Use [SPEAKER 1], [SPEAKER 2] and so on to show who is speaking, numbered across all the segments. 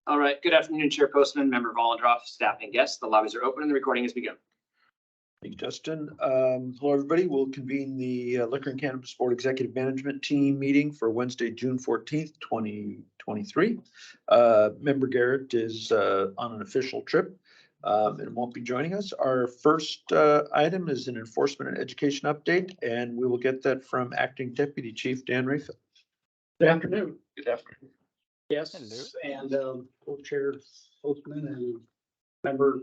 [SPEAKER 1] All right, good afternoon, Chair Postman, Member Volendroff, staff and guests. The lobbies are open and the recording has begun.
[SPEAKER 2] Thank you, Justin. Hello, everybody. We'll convene the Liquor and Cannabis Board Executive Management Team meeting for Wednesday, June 14th, 2023. Member Garrett is on an official trip and won't be joining us. Our first item is an enforcement and education update, and we will get that from Acting Deputy Chief Dan Rayfield.
[SPEAKER 3] Good afternoon.
[SPEAKER 1] Good afternoon.
[SPEAKER 3] Yes, and co-chair Postman and member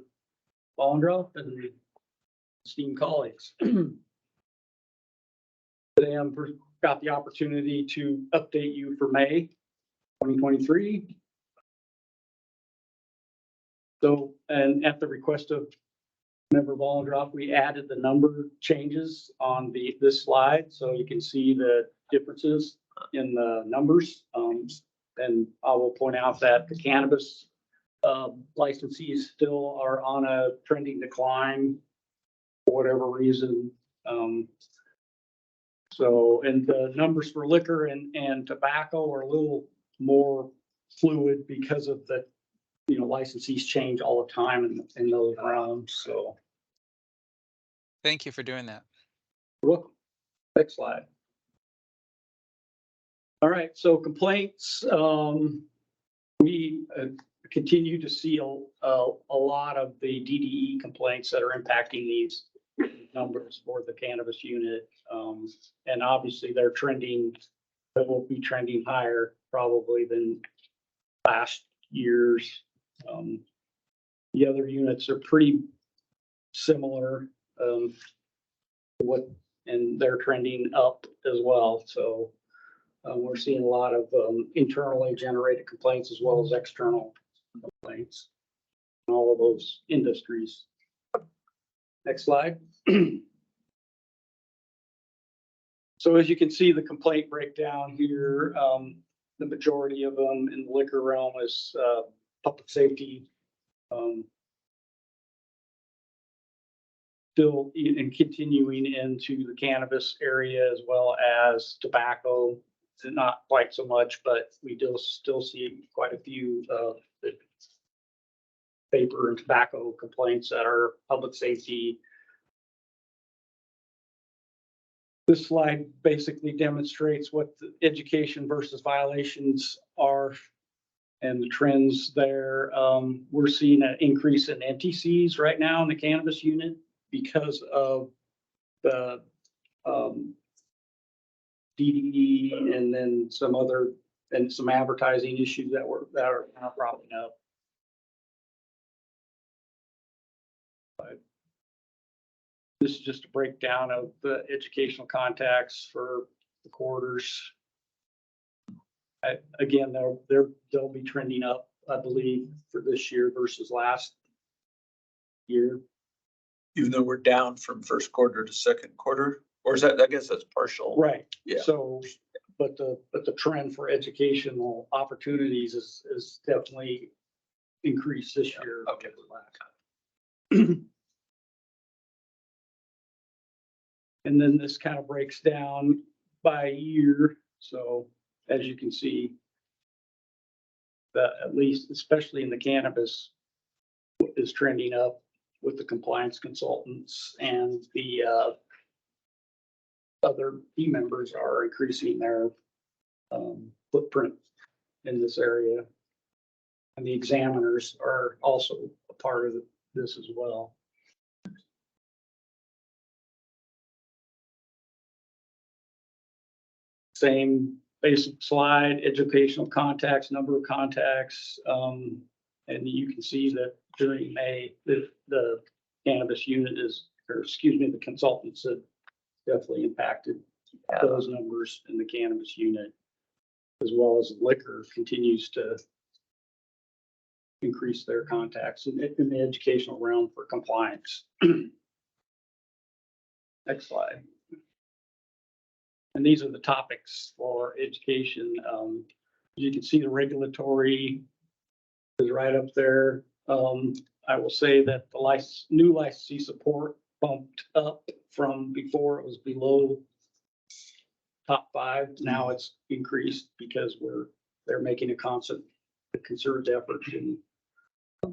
[SPEAKER 3] Volendroff and esteemed colleagues. Today I'm got the opportunity to update you for May 2023. So, and at the request of member Volendroff, we added the number changes on this slide, so you can see the differences in the numbers. And I will point out that the cannabis licensees still are on a trending decline for whatever reason. So, and the numbers for liquor and tobacco are a little more fluid because of the, licensees change all the time in those rounds. So,
[SPEAKER 4] Thank you for doing that.
[SPEAKER 3] you're welcome. Next slide. All right, so complaints, we continue to see a lot of the DDE complaints that are impacting these numbers for the cannabis unit. And obviously they will be trending higher probably than last year's. The other units are pretty similar, and they're trending up as well. So we're seeing a lot of internally generated complaints as well as external complaints in all of those industries. Next slide. So as you can see, the complaint breakdown here, the majority of them in the liquor realm is public safety. Still and continuing into the cannabis area as well as tobacco. Not quite so much, but we still see quite a few paper and tobacco complaints that are public safety. This slide basically demonstrates what the education versus violations are and the trends there. We're seeing an increase in NTCs right now in the cannabis unit because of the DDE and then some advertising issues that are now cropping up. But this is just a breakdown of the educational contacts for the quarters. Again, they'll be trending up, I believe, for this year versus last year.
[SPEAKER 2] Even though we're down from first quarter to second quarter, or is that, I guess that's partial.
[SPEAKER 3] Right.
[SPEAKER 2] Yeah.
[SPEAKER 3] So, but the trend for educational opportunities is definitely increased this year.
[SPEAKER 2] Okay.
[SPEAKER 3] And then this kind of breaks down by year. So as you can see, that at least, especially in the cannabis, is trending up with the compliance consultants, and the other team members are increasing their footprint in this area. And the examiners are also a part of this as well. Same basic slide, educational contacts, number of contacts. And you can see that during May, the cannabis unit the consultants have definitely impacted those numbers in the cannabis unit, as well as liquor continues to increase their contacts in the educational realm for compliance. Next slide. And these are the topics for education. As you can see, the regulatory is right up there. I will say that the new licensee support bumped up from before it was below top 5. Now it's increased because they're making a constant a concerted effort in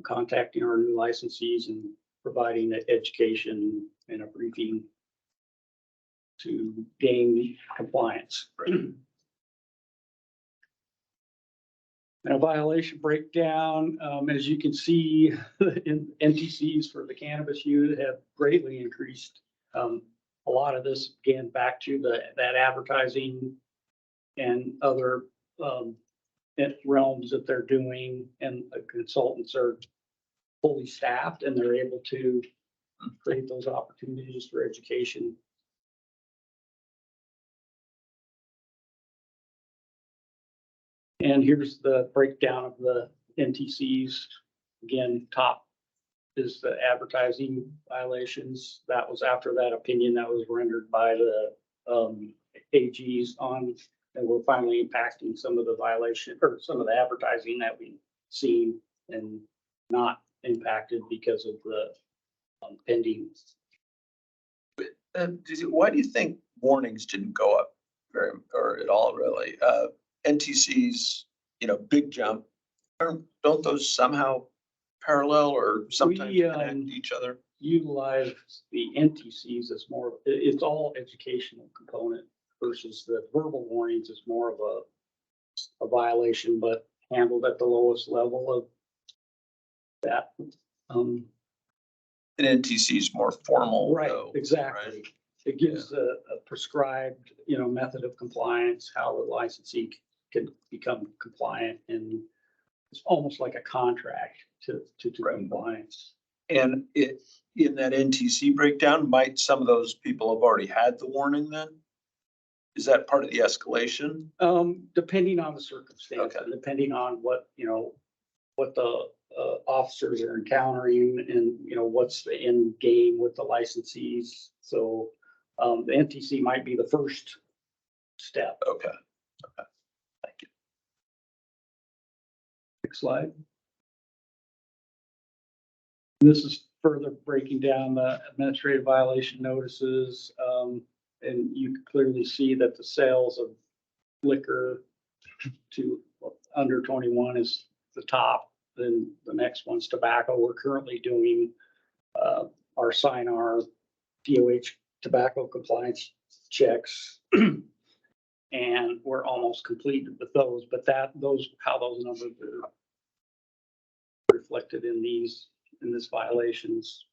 [SPEAKER 3] contacting our new licensees and providing the education and a briefing to gain compliance. And a violation breakdown, as you can see, in NTCs for the cannabis unit have greatly increased. A lot of this, again, back to that advertising and other realms that they're doing, and the consultants are fully staffed and they're able to create those opportunities for education. And here's the breakdown of the NTCs. Again, top is the advertising violations. That was after that opinion that was rendered by the AGs on, and we're finally impacting some of the violation or some of the advertising that we've seen and not impacted because of the pending.
[SPEAKER 2] Why do you think warnings didn't go up very, or at all really? NTCs, big jump. Don't those somehow parallel or sometimes connect each other?
[SPEAKER 3] Utilize the NTCs as more, it's all educational component versus the verbal warnings is more of a violation, but handled at the lowest level of that.
[SPEAKER 2] An NTC is more formal.
[SPEAKER 3] Right,
[SPEAKER 2] though,
[SPEAKER 3] exactly.
[SPEAKER 2] Right?
[SPEAKER 3] It gives a prescribed, method of compliance, how the licensee can become compliant, and it's almost like a contract to
[SPEAKER 2] Right.
[SPEAKER 3] compliance.
[SPEAKER 2] And in that NTC breakdown, might some of those people have already had the warning then? Is that part of the escalation?
[SPEAKER 3] Depending on the circumstance,
[SPEAKER 2] Okay.
[SPEAKER 3] and depending on what the officers are encountering and, what's the end game with the licensees. So the NTC might be the first step.
[SPEAKER 2] Okay. Thank you.
[SPEAKER 3] Next slide. This is further breaking down the administrative violation notices. And you can clearly see that the sales of liquor to under 21 is the top. Then the next one's tobacco. We're currently doing our DOH tobacco compliance checks. And we're almost completed with those, but how those numbers are reflected in this violations.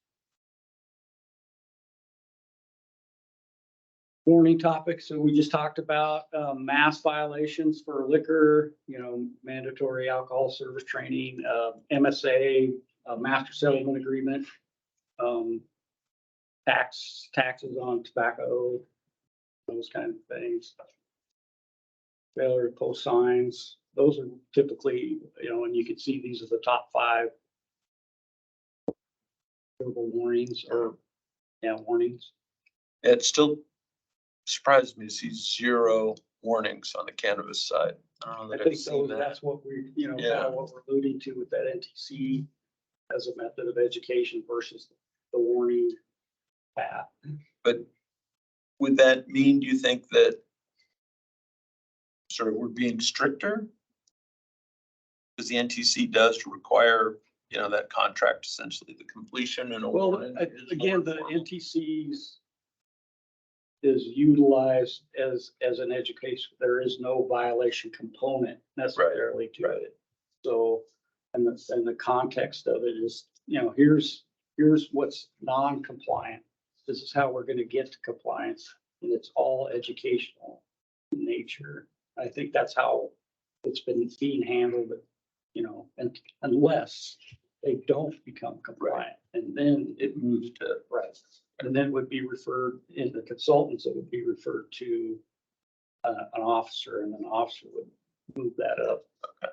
[SPEAKER 3] Warning topics. So we just talked about mass violations for liquor, mandatory alcohol service training, MSA, master settlement agreement, taxes on tobacco, those kind of things. Failure to post signs. Those are typically, and you can see these are the top 5 verbal warnings warnings.
[SPEAKER 2] It still surprised me to see 0 warnings on the cannabis side. I don't know that I've seen that.
[SPEAKER 3] That's what we, kind of what we're alluding to with that NTC as a method of education versus the warning path.
[SPEAKER 2] But would that mean, do you think that sort of we're being stricter? Because the NTC does require, that contract, essentially the completion and.
[SPEAKER 3] Well, again, the NTCs is utilized as an education. There is no violation component necessarily to it. So, and the context of it is, here's what's non-compliant. This is how we're going to get to compliance, and it's all educational in nature. I think that's how it's been being handled, and unless they don't become compliant, and then it moves to and then would be referred in the consultants. It would be referred to an officer, and then an officer would move that up.
[SPEAKER 2] Okay.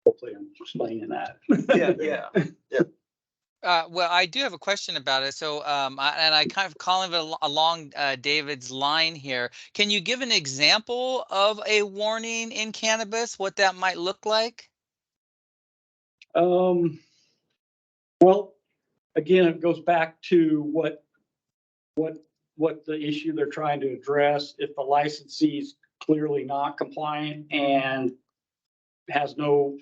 [SPEAKER 3] Hopefully, I'm explaining that.
[SPEAKER 2] Yeah.
[SPEAKER 4] Well, I do have a question about it. So, and I kind of calling it along David's line here. Can you give an example of a warning in cannabis? What that might look like?
[SPEAKER 3] Well, again, it goes back to what the issue they're trying to address. If the licensee is clearly not compliant and has no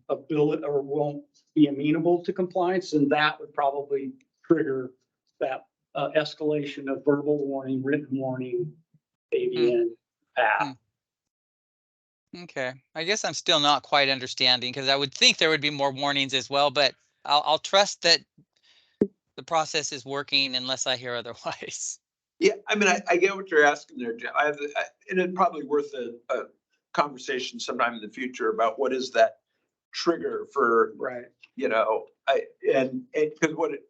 [SPEAKER 3] ability or won't be amenable to compliance, and that would probably trigger that escalation of verbal warning, written warning, maybe in path.
[SPEAKER 4] Okay, I guess I'm still not quite understanding because I would think there would be more warnings as well, but I'll trust that the process is working unless I hear otherwise.
[SPEAKER 2] Yeah, I mean, I get what you're asking there, Jim. And it's probably worth a conversation sometime in the future about what is that trigger for,
[SPEAKER 3] Right.
[SPEAKER 2] and because what it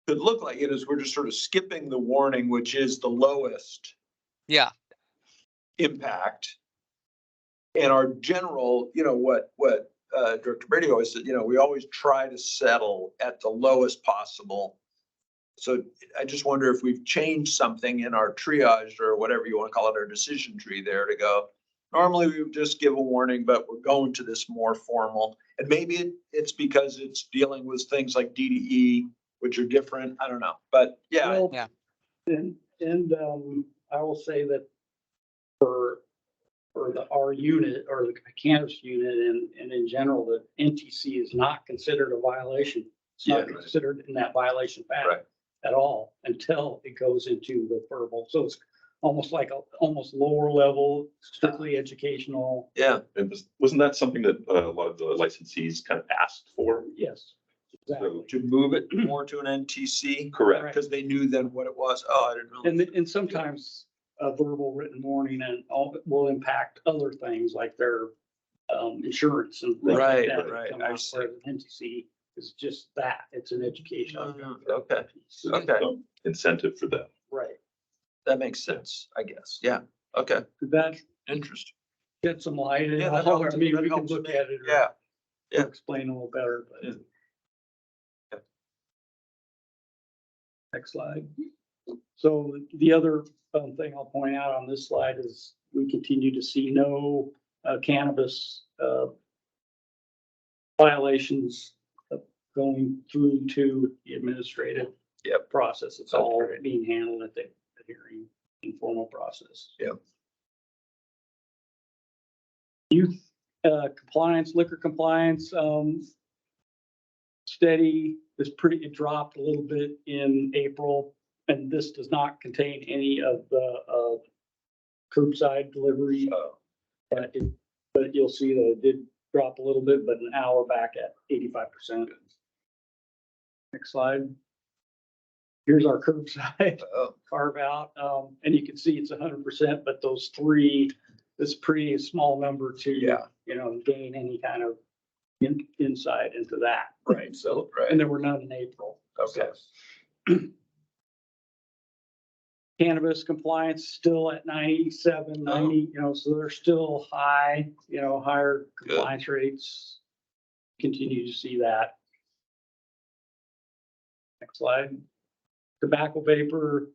[SPEAKER 2] could look like it is we're just sort of skipping the warning, which is the lowest
[SPEAKER 4] Yeah.
[SPEAKER 2] impact. And our general, what Director Brady always said, we always try to settle at the lowest possible. So I just wonder if we've changed something in our triage or whatever you want to call it, our decision tree there to go. Normally we would just give a warning, but we're going to this more formal. And maybe it's because it's dealing with things like DDE, which are different. I don't know, but yeah.
[SPEAKER 3] Well,
[SPEAKER 4] Yeah.
[SPEAKER 3] And I will say that for our unit or the cannabis unit and in general, the NTC is not considered a violation. It's not
[SPEAKER 2] Yeah, right.
[SPEAKER 3] considered in that violation path
[SPEAKER 2] Right.
[SPEAKER 3] at all until it goes into the verbal. So it's almost like almost lower level, strictly educational.
[SPEAKER 2] Yeah.
[SPEAKER 5] Wasn't that something that a lot of the licensees kind of asked for?
[SPEAKER 3] Yes, exactly.
[SPEAKER 2] To move it more to an NTC.
[SPEAKER 5] Correct.
[SPEAKER 2] Because they knew then what it was. Oh, I didn't know.
[SPEAKER 3] And sometimes a verbal written warning and all will impact other things like their insurance and things like
[SPEAKER 2] Right,
[SPEAKER 3] that.
[SPEAKER 2] right.
[SPEAKER 3] Come
[SPEAKER 2] I
[SPEAKER 3] out,
[SPEAKER 2] see.
[SPEAKER 3] whereas an NTC is just that. It's an educational.
[SPEAKER 2] Okay, okay.
[SPEAKER 5] So, incentive for them.
[SPEAKER 3] Right.
[SPEAKER 2] That makes sense, I guess. Yeah, okay,
[SPEAKER 3] Did that
[SPEAKER 2] interesting.
[SPEAKER 3] shed some light?
[SPEAKER 2] Yeah, that
[SPEAKER 3] I
[SPEAKER 2] helps.
[SPEAKER 3] mean,
[SPEAKER 2] That
[SPEAKER 3] we can
[SPEAKER 2] helps
[SPEAKER 3] look
[SPEAKER 2] me.
[SPEAKER 3] at it.
[SPEAKER 2] Yeah, yeah.
[SPEAKER 3] Explain a little better, but.
[SPEAKER 2] Yeah. Okay.
[SPEAKER 3] Next slide. So the other thing I'll point out on this slide is we continue to see no cannabis violations going through to the administrative process. It's all being handled at the hearing informal process.
[SPEAKER 2] Yep.
[SPEAKER 3] Youth compliance, liquor compliance, steady. It dropped a little bit in April, and this does not contain any of the curbside delivery. But you'll see that it did drop a little bit, but now we're back at 85%. Next slide. Here's our curbside carve out, and you can see it's 100%, but those three, it's pretty small number to, gain any kind of insight into that. Right. So, and there were none in April.
[SPEAKER 2] Okay.
[SPEAKER 3] So. Cannabis compliance still at 97, 90, so they're still high, higher compliance rates. Continue to see that. Next slide. Tobacco vapor,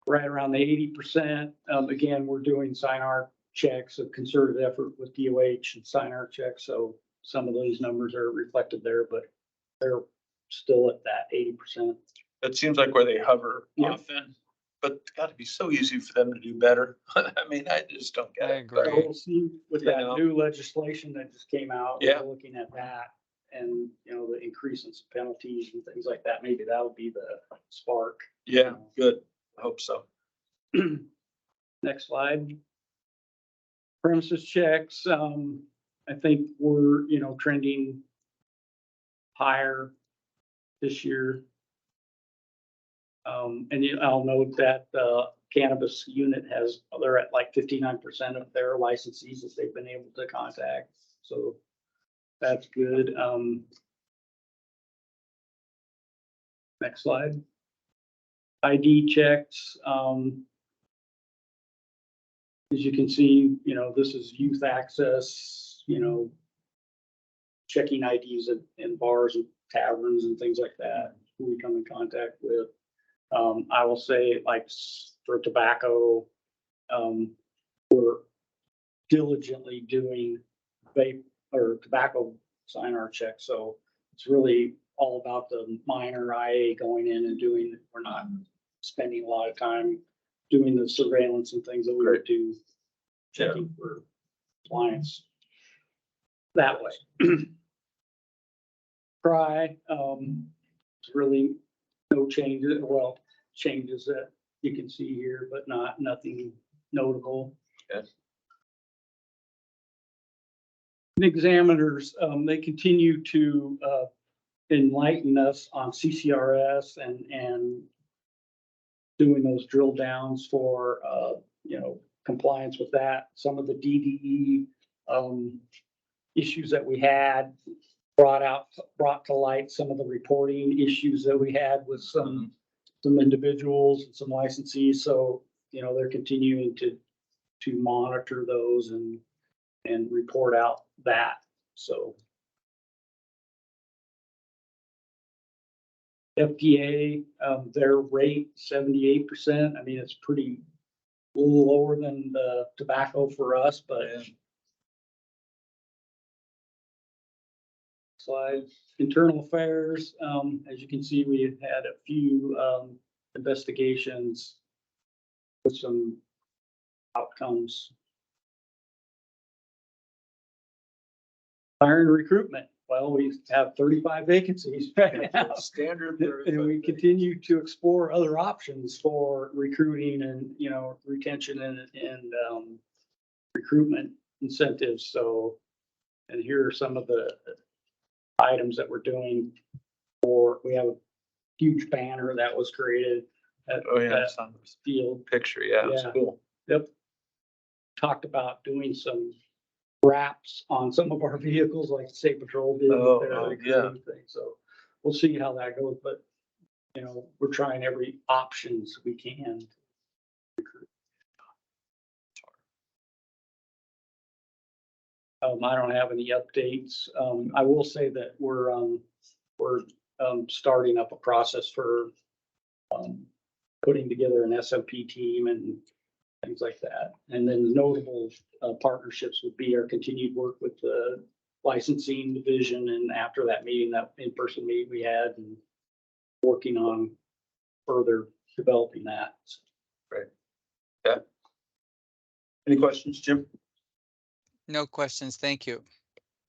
[SPEAKER 3] right around the 80%. Again, we're doing SINAR checks, a concerted effort with DOH and SINAR checks. So some of those numbers are reflected there, but they're still at that 80%.
[SPEAKER 2] It seems like where they hover
[SPEAKER 3] Yep.
[SPEAKER 2] often, but it's got to be so easy for them to do better. I mean, I just don't get
[SPEAKER 4] I
[SPEAKER 2] it.
[SPEAKER 4] agree.
[SPEAKER 3] So we'll see with that
[SPEAKER 2] Yeah.
[SPEAKER 3] new legislation that just came out.
[SPEAKER 2] Yeah.
[SPEAKER 3] We're looking at that and, the increase in penalties and things like that. Maybe that'll be the spark.
[SPEAKER 2] Yeah, good. I hope so.
[SPEAKER 3] Next slide. Premises checks, I think we're, trending higher this year. And I'll note that the cannabis unit they're at like 59% of their licensees that they've been able to contact. So that's good. Next slide. ID checks. As you can see, this is youth access, checking IDs in bars and taverns and things like that, who we come in contact with. I will say, like for tobacco, we're diligently doing vape or tobacco SINAR checks. So it's really all about the minor IA going in and doing, we're not spending a lot of time doing the surveillance and things that we would do checking for clients. that way. Cry, really no changes, well, changes that you can see here, but nothing notable.
[SPEAKER 2] Yes.
[SPEAKER 3] Examiners, they continue to enlighten us on CCRS and doing those drill downs for, compliance with that. Some of the DDE issues that we had brought to light some of the reporting issues that we had with some individuals and some licensees. So, they're continuing to monitor those and report out that. So FDA, their rate 78%. I mean, it's pretty a little lower than the tobacco for us, but slide. Internal affairs, as you can see, we have had a few investigations with some outcomes. Hiring recruitment. Well, we have 35 vacancies right now.
[SPEAKER 2] Standard.
[SPEAKER 3] And we continue to explore other options for recruiting and, retention and recruitment incentives. So, and here are some of the items that we're doing we have a huge banner that was created at
[SPEAKER 2] It's on the
[SPEAKER 3] field.
[SPEAKER 2] picture. Yeah, it's
[SPEAKER 3] Yeah.
[SPEAKER 2] cool.
[SPEAKER 3] Yep. Talked about doing some wraps on some of our vehicles, like State Patrol did with their recruiting thing. So we'll see how that goes, but we're trying every options we can. I don't have any updates. I will say that we're starting up a process for putting together an SMP team and things like that. And then notable partnerships would be our continued work with the licensing division. And after that meeting, that in-person meeting we had, and working on further developing that.
[SPEAKER 2] Right. Yeah. Any questions, Jim?
[SPEAKER 4] No questions. Thank you.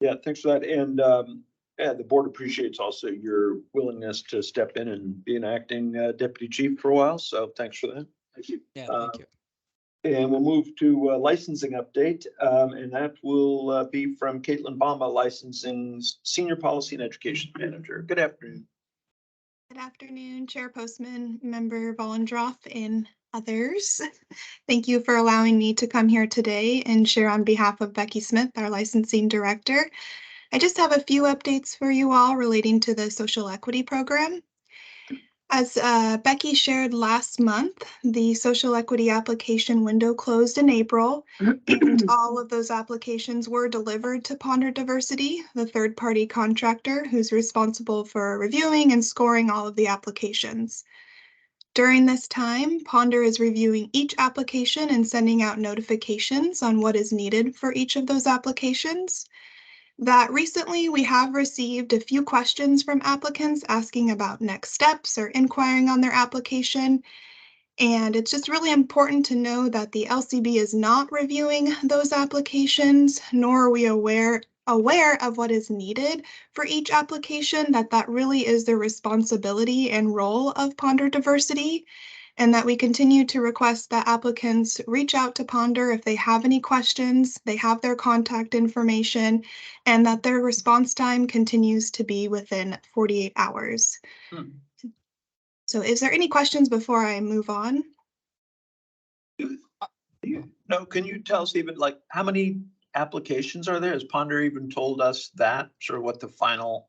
[SPEAKER 2] Yeah, thanks for that. And the board appreciates also your willingness to step in and be an acting deputy chief for a while. So thanks for that.
[SPEAKER 3] Thank you.
[SPEAKER 4] Yeah, thank you.
[SPEAKER 2] And we'll move to licensing update, and that will be from Caitlin Bama, licensing senior policy and education manager. Good afternoon.
[SPEAKER 6] Good afternoon, Chair Postman, Member Vollendroff, and others. Thank you for allowing me to come here today and share on behalf of Becky Smith, our licensing director. I just have a few updates for you all relating to the social equity program. As Becky shared last month, the social equity application window closed in April, and all of those applications were delivered to Ponder Diversity, the third-party contractor who's responsible for reviewing and scoring all of the applications. During this time, Ponder is reviewing each application and sending out notifications on what is needed for each of those applications. That recently we have received a few questions from applicants asking about next steps or inquiring on their application. And it's just really important to know that the LCB is not reviewing those applications, nor are we aware of what is needed for each application, that really is the responsibility and role of Ponder Diversity. And that we continue to request that applicants reach out to Ponder if they have any questions, they have their contact information, and that their response time continues to be within 48 hours. So is there any questions before I move on?
[SPEAKER 2] No, can you tell us even like how many applications are there? Has Ponder even told us that, sort of what the final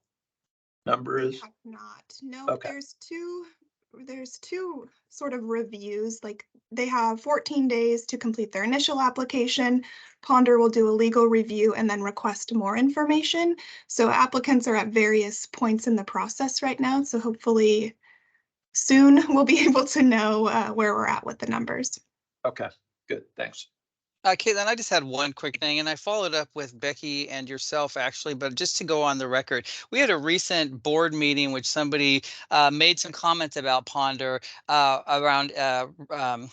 [SPEAKER 2] number is?
[SPEAKER 6] Have not. No,
[SPEAKER 2] Okay.
[SPEAKER 6] there's two sort of reviews. Like they have 14 days to complete their initial application. Ponder will do a legal review and then request more information. So applicants are at various points in the process right now. So hopefully soon we'll be able to know where we're at with the numbers.
[SPEAKER 2] Okay, good, thanks.
[SPEAKER 4] Caitlin, I just had one quick thing, and I followed up with Becky and yourself actually, but just to go on the record, we had a recent board meeting which somebody made some comments about Ponder around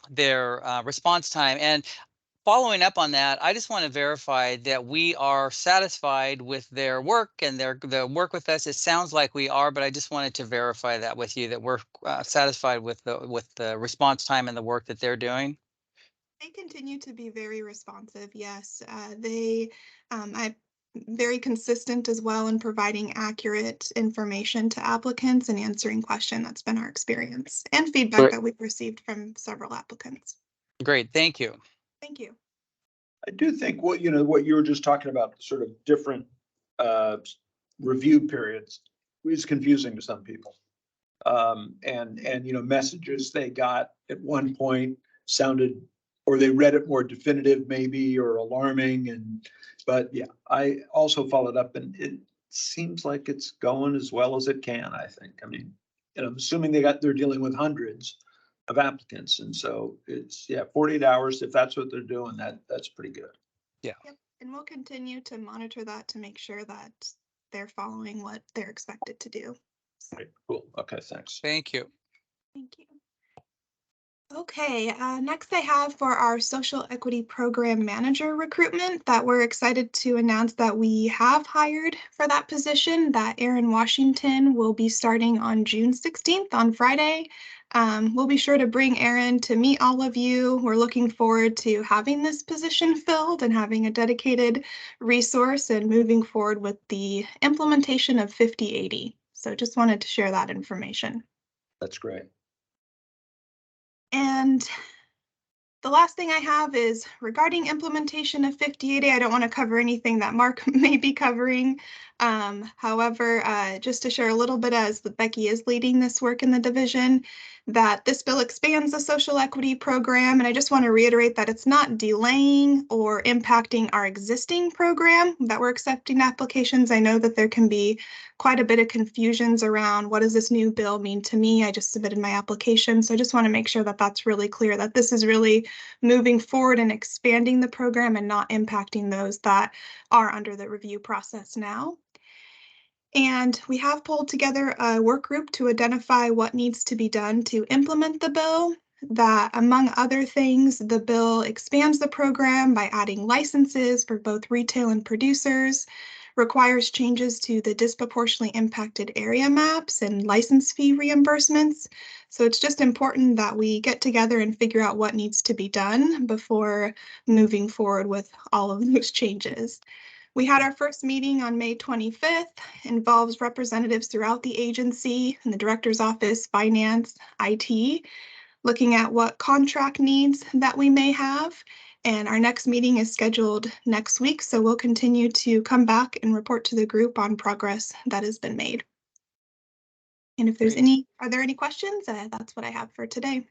[SPEAKER 4] their response time. And following up on that, I just want to verify that we are satisfied with their work and the work with us. It sounds like we are, but I just wanted to verify that with you, that we're satisfied with the response time and the work that they're doing.
[SPEAKER 6] They continue to be very responsive. Yes, I'm very consistent as well in providing accurate information to applicants and answering questions. That's been our experience and feedback
[SPEAKER 4] Great.
[SPEAKER 6] that we've received from several applicants.
[SPEAKER 4] Great, thank you.
[SPEAKER 6] Thank you.
[SPEAKER 2] I do think what you were just talking about, sort of different review periods, is confusing to some people. And messages they got at one point sounded, or they read it more definitive maybe, or alarming. But yeah, I also followed up, and it seems like it's going as well as it can, I think. I mean, I'm assuming they're dealing with hundreds of applicants. And so it's, 48 hours, if that's what they're doing, that's pretty good.
[SPEAKER 4] Yeah.
[SPEAKER 6] Yep. And we'll continue to monitor that to make sure that they're following what they're expected to do.
[SPEAKER 2] Right, cool. Okay, thanks.
[SPEAKER 4] Thank you.
[SPEAKER 6] Thank you. Okay, next I have for our social equity program manager recruitment that we're excited to announce that we have hired for that position, that Aaron Washington will be starting on June 16th on Friday. We'll be sure to bring Aaron to meet all of you. We're looking forward to having this position filled and having a dedicated resource and moving forward with the implementation of 5080. So just wanted to share that information.
[SPEAKER 2] That's great.
[SPEAKER 6] And the last thing I have is regarding implementation of 5080. I don't want to cover anything that Mark may be covering. However, just to share a little bit, as Becky is leading this work in the division, that this bill expands the social equity program. And I just want to reiterate that it's not delaying or impacting our existing program that we're accepting applications. I know that there can be quite a bit of confusions around what does this new bill mean to me. I just submitted my application. So I just want to make sure that that's really clear, that this is really moving forward and expanding the program and not impacting those that are under the review process now. And we have pulled together a work group to identify what needs to be done to implement the bill. That, among other things, the bill expands the program by adding licenses for both retail and producers, requires changes to the disproportionately impacted area maps and license fee reimbursements. So it's just important that we get together and figure out what needs to be done before moving forward with all of those changes. We had our first meeting on May 25th, involves representatives throughout the agency and the director's office, finance, IT, looking at what contract needs that we may have. And our next meeting is scheduled next week. So we'll continue to come back and report to the group on progress that has been made. And if there's are there any questions? That's what I have for today.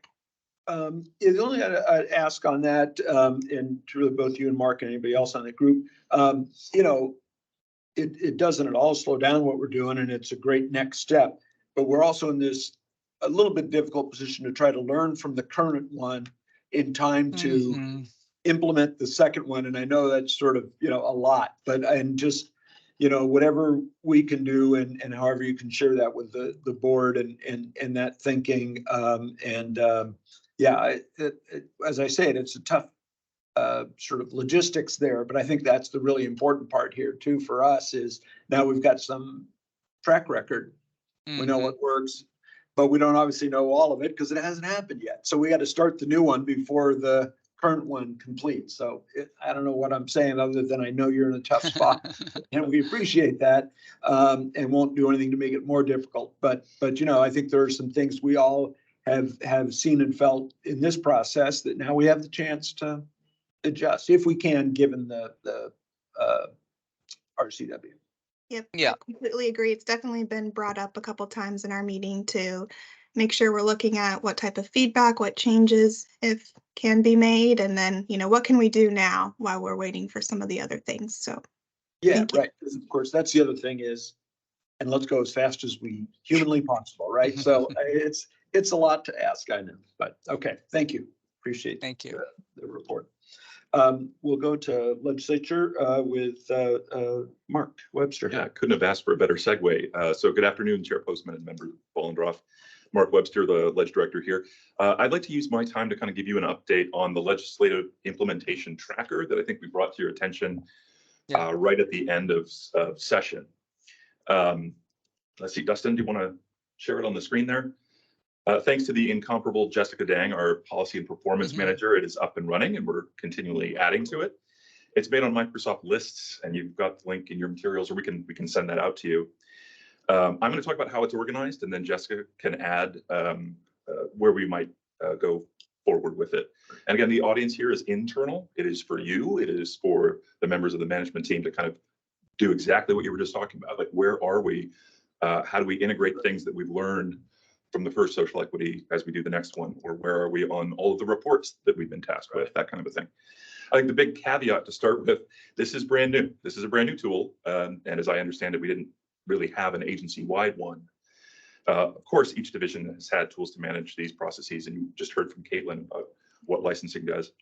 [SPEAKER 2] The only I'd ask on that, and to really both you and Mark and anybody else on the group, it doesn't at all slow down what we're doing, and it's a great next step. But we're also in this a little bit difficult position to try to learn from the current one in time to implement the second one. And I know that's sort of, a lot, but, and just, whatever we can do and however you can share that with the board and that thinking. As I say, it's a tough sort of logistics there, but I think that's the really important part here too for us, is now we've got some track record. We know what works, but we don't obviously know all of it because it hasn't happened yet. So we got to start the new one before the current one completes. So I don't know what I'm saying other than I know you're in a tough spot and we appreciate that, and won't do anything to make it more difficult. But I think there are some things we all have seen and felt in this process that now we have the chance to adjust if we can, given the RCW.
[SPEAKER 6] Yep.
[SPEAKER 4] Yeah.
[SPEAKER 6] I completely agree. It's definitely been brought up a couple times in our meeting to make sure we're looking at what type of feedback, what changes if can be made, and then, what can we do now while we're waiting for some of the other things. So
[SPEAKER 2] yeah, right. Because of course, that's the other thing is, and let's go as fast as we humanly possible, right? So it's a lot to ask, I know, but okay, thank you. Appreciate the report. We'll go to legislature with Mark Webster.
[SPEAKER 5] Yeah, couldn't have asked for a better segue. So good afternoon, Chair Postman and Member Bollendroff. Mark Webster, the Ledge Director here. I'd like to use my time to kind of give you an update on the legislative implementation tracker that I think we brought to your attention right at the end of session. Let's see, Dustin, do you want to share it on the screen there? Thanks to the incomparable Jessica Dang, our Policy and Performance Manager, it is up and running and we're continually adding to it. It's made on Microsoft Lists and you've got the link in your materials, or we can send that out to you. I'm going to talk about how it's organized and then Jessica can add where we might go forward with it. And again, the audience here is internal. It is for you. It is for the members of the management team to kind of do exactly what you were just talking about. Like, where are we? How do we integrate things that we've learned from the first social equity as we do the next one? Or where are we on all of the reports that we've been tasked with? That kind of a thing. I think the big caveat to start with, this is brand new. This is a brand new tool. And as I understand it, we didn't really have an agency-wide one. Of course, each division has had tools to manage these processes, and you just heard from Caitlin about what licensing does.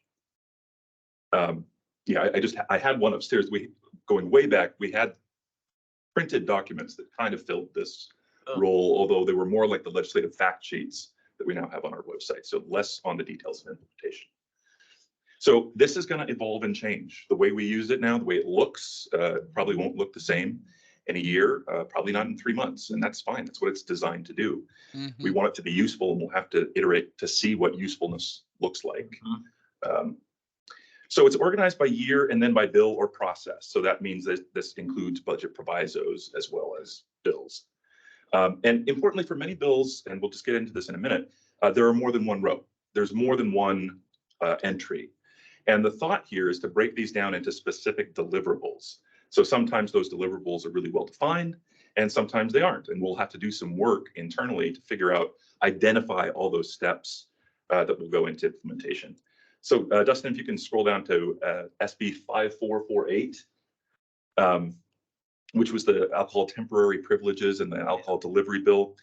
[SPEAKER 5] Yeah, I had one upstairs. Going way back, we had printed documents that kind of filled this role, although they were more like the legislative fact sheets that we now have on our website, so less on the details of implementation. So this is going to evolve and change. The way we use it now, the way it looks, probably won't look the same in a year, probably not in 3 months, and that's fine. That's what it's designed to do. We want it to be useful, and we'll have to iterate to see what usefulness looks like. So it's organized by year and then by bill or process. So that means that this includes budget provisos as well as bills. And importantly, for many bills, and we'll just get into this in a minute, there are more than one row. There's more than one entry. And the thought here is to break these down into specific deliverables. So sometimes those deliverables are really well defined and sometimes they aren't. And we'll have to do some work internally to figure out, identify all those steps that will go into implementation. So Dustin, if you can scroll down to SB 5448, which was the alcohol temporary privileges and the alcohol delivery bill.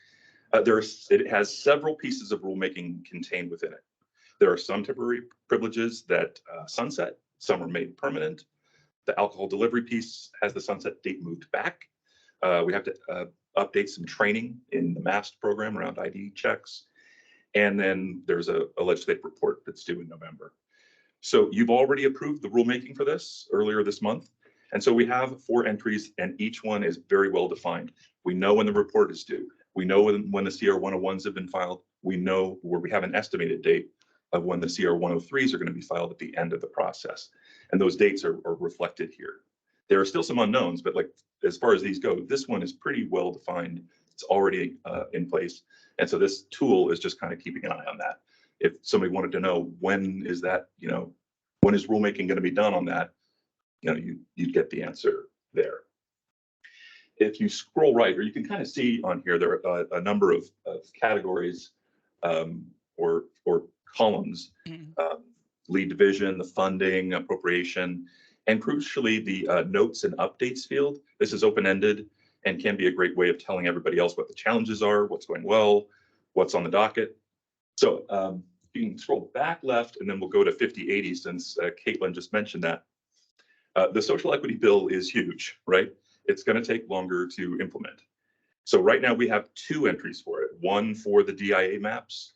[SPEAKER 5] It has several pieces of rulemaking contained within it. There are some temporary privileges that sunset, some are made permanent. The alcohol delivery piece has the sunset date moved back. We have to update some training in the MAST program around ID checks. And then there's a legislative report that's due in November. So you've already approved the rulemaking for this earlier this month. And so we have 4 entries and each one is very well defined. We know when the report is due. We know when the CR 101s have been filed. We know where we have an estimated date of when the CR 103s are going to be filed at the end of the process. And those dates are reflected here. There are still some unknowns, but like as far as these go, this one is pretty well defined. It's already in place. And so this tool is just kind of keeping an eye on that. If somebody wanted to know when is that, when is rulemaking going to be done on that, you'd get the answer there. If you scroll right, or you can kind of see on here, there are a number of categories or columns, lead division, the funding, appropriation, and crucially the notes and updates field. This is open-ended and can be a great way of telling everybody else what the challenges are, what's going well, what's on the docket. So you can scroll back left and then we'll go to 5080 since Caitlin just mentioned that. The social equity bill is huge, right? It's going to take longer to implement. So right now we have 2 entries for it. One for the DIA maps.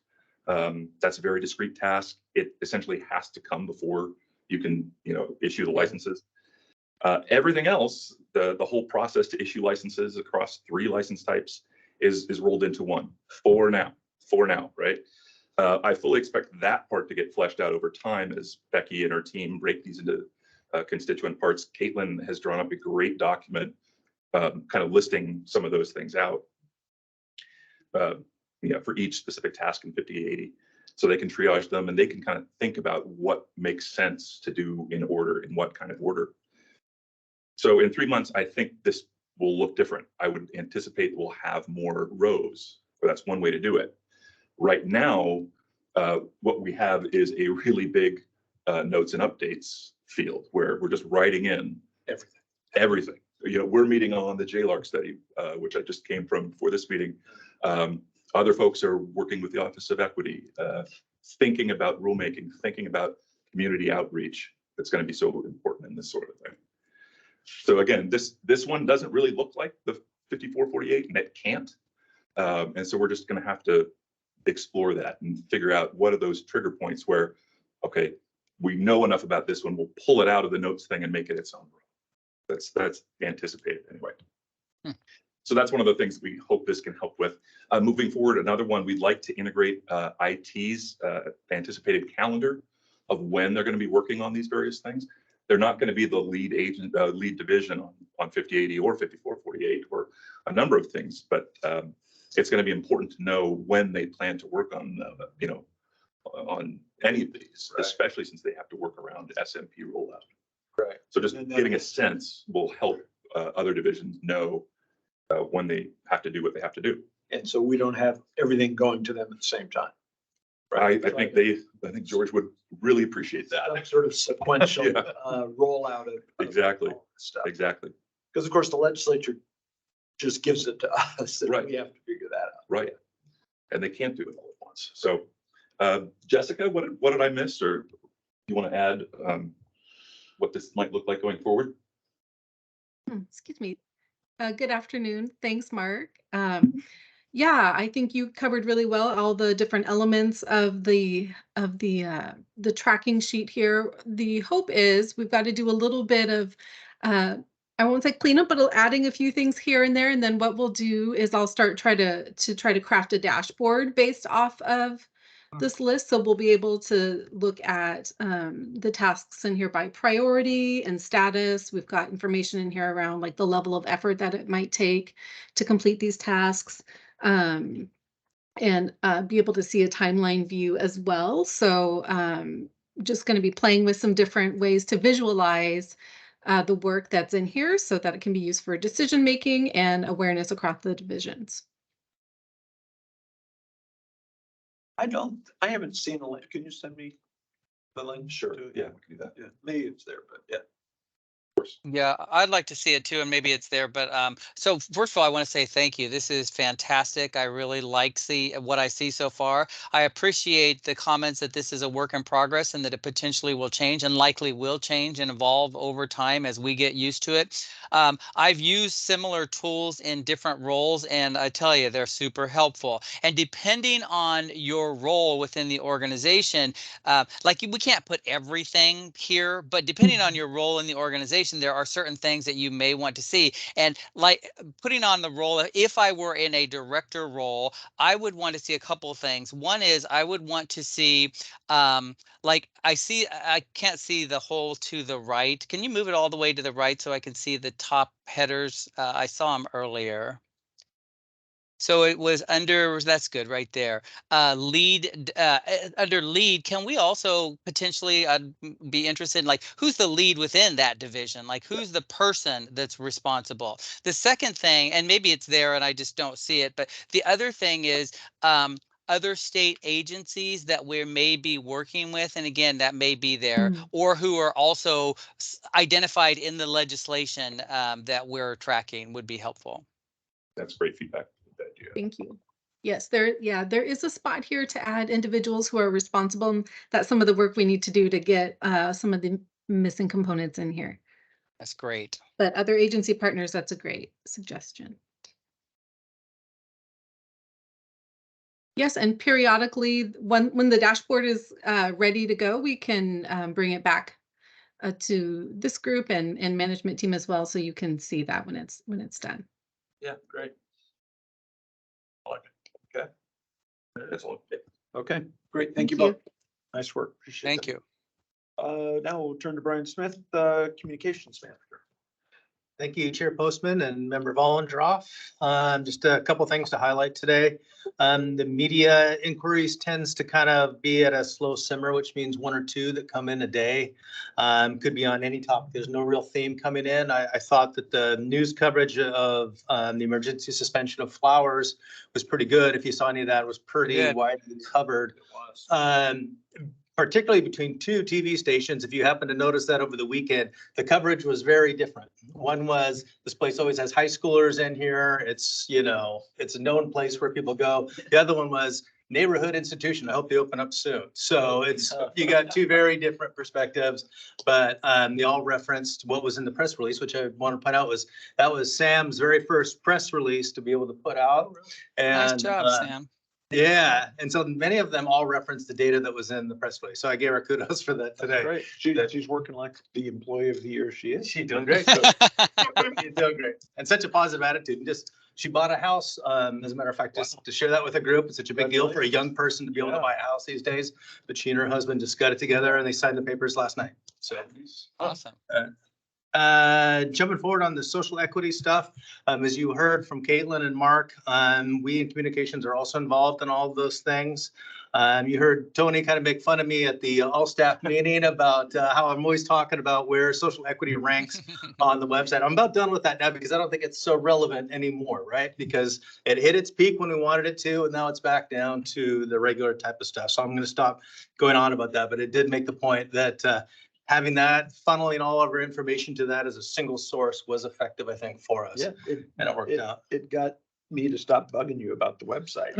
[SPEAKER 5] That's a very discrete task. It essentially has to come before you can, issue the licenses. Everything else, the whole process to issue licenses across 3 license types is rolled into one for now, right? I fully expect that part to get fleshed out over time as Becky and her team break these into constituent parts. Caitlin has drawn up a great document kind of listing some of those things out for each specific task in 5080. So they can triage them and they can kind of think about what makes sense to do in order, in what kind of order. So in 3 months, I think this will look different. I would anticipate we'll have more rows, but that's one way to do it. Right now, what we have is a really big notes and updates field where we're just writing in everything. We're meeting on the JLARC study, which I just came from for this meeting. Other folks are working with the Office of Equity, thinking about rulemaking, thinking about community outreach. That's going to be so important in this sort of thing. So again, this one doesn't really look like the 5448, and it can't. And so we're just going to have to explore that and figure out what are those trigger points where, okay, we know enough about this one, we'll pull it out of the notes thing and make it its own. That's anticipated anyway. So that's one of the things we hope this can help with. Moving forward, another one, we'd like to integrate IT's anticipated calendar of when they're going to be working on these various things. They're not going to be the lead division on 5080 or 5448 or a number of things, but it's going to be important to know when they plan to work on, on any of these,
[SPEAKER 2] Right.
[SPEAKER 5] especially since they have to work around SMP rollout.
[SPEAKER 2] Right.
[SPEAKER 5] So just
[SPEAKER 2] And then-
[SPEAKER 5] getting a sense will help other divisions know when they have to do what they have to do.
[SPEAKER 2] And so we don't have everything going to them at the same time.
[SPEAKER 5] I think George would really appreciate that.
[SPEAKER 2] Some sort of sequential
[SPEAKER 5] Yeah.
[SPEAKER 2] rollout of
[SPEAKER 5] Exactly.
[SPEAKER 2] all this stuff.
[SPEAKER 5] Exactly.
[SPEAKER 2] Because of course, the legislature just gives it to us, and
[SPEAKER 5] Right.
[SPEAKER 2] we have to figure that out.
[SPEAKER 5] Right. And they can't do it all at once. So, Jessica, what did I miss, or you want to add what this might look like going forward?
[SPEAKER 7] Excuse me. Good afternoon. Thanks, Mark. Yeah, I think you covered really well all the different elements of the tracking sheet here. The hope is we've got to do a little bit of I won't say cleanup, but adding a few things here and there. And then what we'll do is I'll start try to craft a dashboard based off of this list. So we'll be able to look at the tasks in here by priority and status. We've got information in here around like the level of effort that it might take to complete these tasks, and be able to see a timeline view as well. So just going to be playing with some different ways to visualize the work that's in here so that it can be used for decision making and awareness across the divisions.
[SPEAKER 2] I haven't seen a link. Can you send me the link?
[SPEAKER 5] Sure.
[SPEAKER 2] to it?
[SPEAKER 5] Yeah, we can do that.
[SPEAKER 2] Yeah, maybe it's there, but yeah.
[SPEAKER 4] Yeah, I'd like to see it too, and maybe it's there. But so first of all, I want to say thank you. This is fantastic. I really like what I see so far. I appreciate the comments that this is a work in progress and that it potentially will change and likely will change and evolve over time as we get used to it. I've used similar tools in different roles, and I tell you, they're super helpful. And depending on your role within the organization, like we can't put everything here, but depending on your role in the organization, there are certain things that you may want to see. And like putting on the role, if I were in a director role, I would want to see a couple of things. One is I would want to see, like I can't see the whole to the right. Can you move it all the way to the right so I can see the top headers? I saw them earlier. So it was under, that's good right there. Lead, under lead, can we also potentially be interested in like, who's the lead within that division? Like who's the person that's responsible? The second thing, and maybe it's there and I just don't see it, but the other thing is other state agencies that we may be working with, and again, that may be there, or who are also identified in the legislation that we're tracking would be helpful.
[SPEAKER 5] That's great feedback.
[SPEAKER 7] Thank you. Yes, there is a spot here to add individuals who are responsible. And that's some of the work we need to do to get some of the missing components in here.
[SPEAKER 4] That's great.
[SPEAKER 7] But other agency partners, that's a great suggestion. Yes, and periodically, when the dashboard is ready to go, we can bring it back to this group and management team as well, so you can see that when it's done.
[SPEAKER 2] Yeah, great.
[SPEAKER 5] I like it. Okay. That's all.
[SPEAKER 2] Okay, great. Thank you
[SPEAKER 7] Thank
[SPEAKER 2] both. Nice work. Appreciate
[SPEAKER 4] Thank
[SPEAKER 2] that.
[SPEAKER 4] you.
[SPEAKER 2] Now we'll turn to Brian Smith, Communications Manager.
[SPEAKER 8] Thank you, Chair Postman and Member Vollendroff. Just a couple things to highlight today. The media inquiries tends to kind of be at a slow simmer, which means one or two that come in a day. Could be on any topic. There's no real theme coming in. I thought that the news coverage of the emergency suspension of flowers was pretty good. If you saw any of that, it was pretty widely covered.
[SPEAKER 2] It was.
[SPEAKER 8] Particularly between two TV stations. If you happen to notice that over the weekend, the coverage was very different. One was, this place always has high schoolers in here. It's, it's a known place where people go. The other one was, neighborhood institution. I hope they open up soon. So it's, you got two very different perspectives, but they all referenced what was in the press release, which I want to point out was that was Sam's very first press release to be able to put out.
[SPEAKER 4] Nice
[SPEAKER 8] And
[SPEAKER 4] job, Sam.
[SPEAKER 8] yeah, and so many of them all referenced the data that was in the press release. So I gave her kudos for that today.
[SPEAKER 2] Great. She's working like the employee of the year she is.
[SPEAKER 8] She's doing great. She's doing great. And such a positive attitude. And just, she bought a house, as a matter of fact, just to share that with a group. It's such a big deal for a young person to be able to buy a house these days. But she and her husband just got it together and they signed the papers last night. So
[SPEAKER 4] Awesome.
[SPEAKER 8] Jumping forward on the social equity stuff, as you heard from Caitlin and Mark, we in communications are also involved in all of those things. You heard Tony kind of make fun of me at the all staff meeting about how I'm always talking about where social equity ranks on the website. I'm about done with that now because I don't think it's so relevant anymore, right? Because it hit its peak when we wanted it to, and now it's back down to the regular type of stuff. So I'm going to stop going on about that, but it did make the point that having that, funneling all of our information to that as a single source was effective, I think, for us.
[SPEAKER 2] Yeah,
[SPEAKER 8] And it worked out.
[SPEAKER 2] It got me to stop bugging you about the website.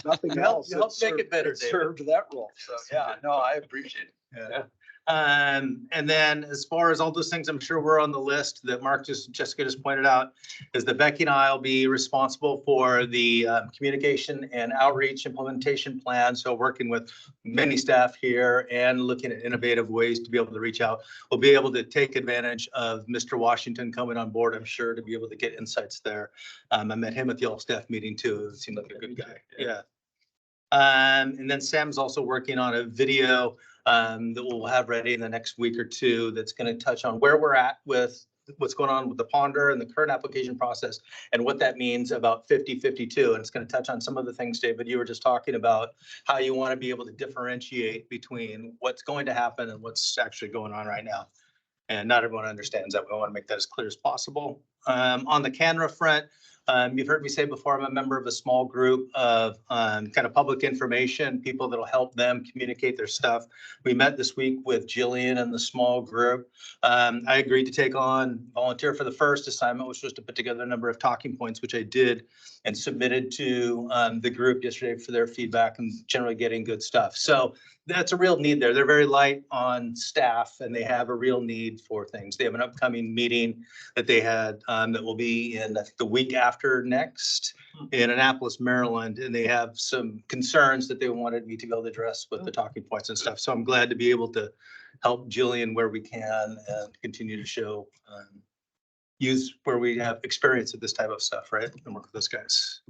[SPEAKER 2] Nothing else.
[SPEAKER 8] You helped make it better,
[SPEAKER 2] It
[SPEAKER 8] David.
[SPEAKER 2] served that role. So, yeah, no, I appreciate it.
[SPEAKER 8] Yeah. And then as far as all those things, I'm sure we're on the list that Jessica just pointed out, is that Becky and I will be responsible for the communication and outreach implementation plan. So working with many staff here and looking at innovative ways to be able to reach out. We'll be able to take advantage of Mr. Washington coming on board, I'm sure, to be able to get insights there. I met him at the all staff meeting too. It seemed like a good guy. Yeah. And then Sam's also working on a video that we'll have ready in the next week or two that's going to touch on where we're at with what's going on with the ponder and the current application process and what that means about 5052. And it's going to touch on some of the things, David, you were just talking about, how you want to be able to differentiate between what's going to happen and what's actually going on right now. And not everyone understands that. We want to make that as clear as possible. On the CANRA front, you've heard me say before, I'm a member of a small group of kind of public information, people that'll help them communicate their stuff. We met this week with Jillian and the small group. I agreed to take on volunteer for the first assignment, which was to put together a number of talking points, which I did and submitted to the group yesterday for their feedback and generally getting good stuff. So that's a real need there. They're very light on staff and they have a real need for things. They have an upcoming meeting that they had that will be in the week after next in Annapolis, Maryland. And they have some concerns that they wanted me to be able to address with the talking points and stuff. So I'm glad to be able to help Jillian where we can and continue to show use where we have experience with this type of stuff, right? And work with those guys.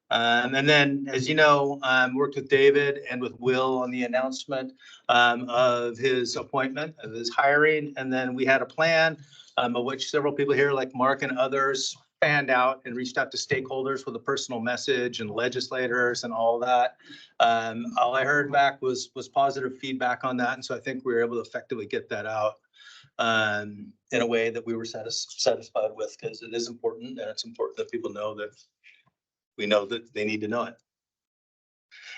[SPEAKER 8] And then, as you know, worked with David and with Will on the announcement of his appointment, of his hiring. And then we had a plan of which several people here, like Mark and others, fanned out and reached out to stakeholders with a personal message and legislators and all that. All I heard back was positive feedback on that. And so I think we were able to effectively get that out in a way that we were satisfied with, because it is important and it's important that people know that we know that they need to know it.